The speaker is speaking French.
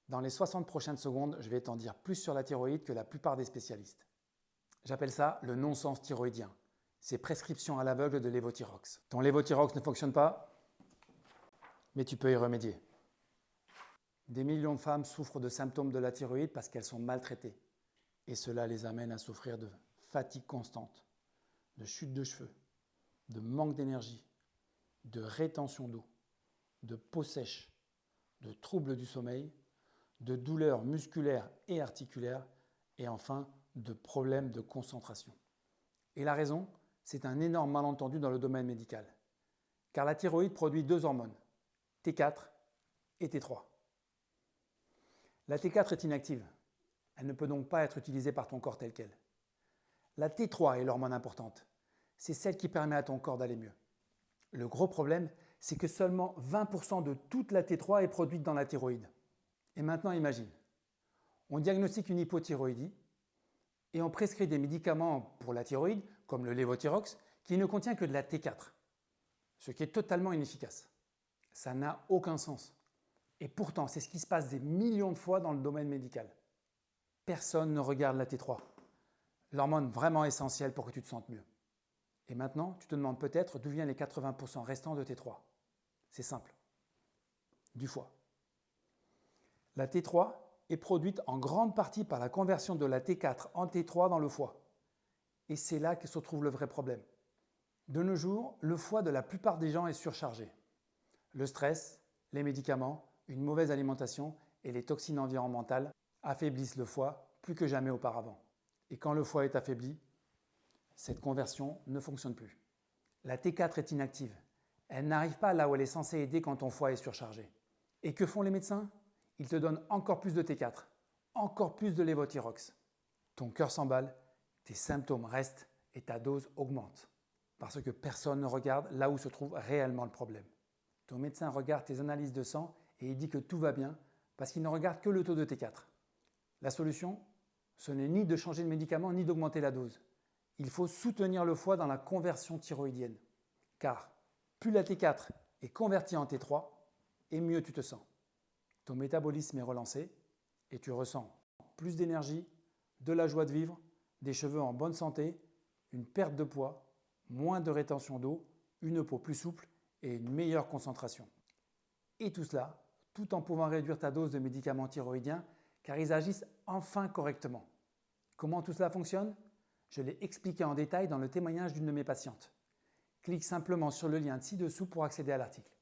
Dans les 60 prochaines secondes, je vais t'en dire plus sur la thyroïde que la plupart des spécialistes. J'appelle ça le non-sens thyroïdien. C'est prescription à l'aveugle de lévothyrox. Ton lévothyrox ne fonctionne pas, mais tu peux y remédier. Des millions de femmes souffrent de symptômes de la thyroïde parce qu'elles sont maltraitées. Et cela les amène à souffrir de fatigue constante, de chute de cheveux, de manque d'énergie, de rétention d'eau, de peau sèche, de troubles du sommeil, de douleurs musculaires et articulaires, et enfin de problèmes de concentration. Et la raison, c'est un énorme malentendu dans le domaine médical. Car la thyroïde produit deux hormones, T4 et T3. La T4 est inactive. Elle ne peut donc pas être utilisée par ton corps tel quel. La T3 est l'hormone importante. C'est celle qui permet à ton corps d'aller mieux. Le gros problème, c'est que seulement 20% de toute la T3 est produite dans la thyroïde. Et maintenant, imagine, on diagnostique une hypothyroïdie et on prescrit des médicaments pour la thyroïde, comme le lévothyrox, qui ne contient que de la T4, ce qui est totalement inefficace. Ça n'a aucun sens. Et pourtant, c'est ce qui se passe des millions de fois dans le domaine médical. Personne ne regarde la T3, l'hormone vraiment essentielle pour que tu te sentes mieux. Et maintenant, tu te demandes peut-être d'où viennent les 80% restants de T3. C'est simple. Du foie. La T3 est produite en grande partie par la conversion de la T4 en T3 dans le foie. Et c'est là que se trouve le vrai problème. De nos jours, le foie de la plupart des gens est surchargé. Le stress, les médicaments, une mauvaise alimentation et les toxines environnementales affaiblissent le foie plus que jamais auparavant. Et quand le foie est affaibli, cette conversion ne fonctionne plus. La T4 est inactive. Elle n'arrive pas là où elle est censée aider quand ton foie est surchargé. Et que font les médecins? Ils te donnent encore plus de T4, encore plus de lévothyrox. Ton cœur s'emballe, tes symptômes restent et ta dose augmente. Parce que personne ne regarde là où se trouve réellement le problème. Ton médecin regarde tes analyses de sang et il dit que tout va bien parce qu'il ne regarde que le taux de T4. La solution, ce n'est ni de changer de médicament ni d'augmenter la dose. Il faut soutenir le foie dans la conversion thyroïdienne. Car plus la T4 est convertie en T3, et mieux tu te sens. Ton métabolisme est relancé et tu ressens plus d'énergie, de la joie de vivre, des cheveux en bonne santé, une perte de poids, moins de rétention d'eau, une peau plus souple et une meilleure concentration. Et tout cela, tout en pouvant réduire ta dose de médicaments thyroïdiens car ils agissent enfin correctement. Comment tout cela fonctionne? Je l'ai expliqué en détail dans le témoignage d'une de mes patientes. Clique simplement sur le lien ci-dessous pour accéder à l'article.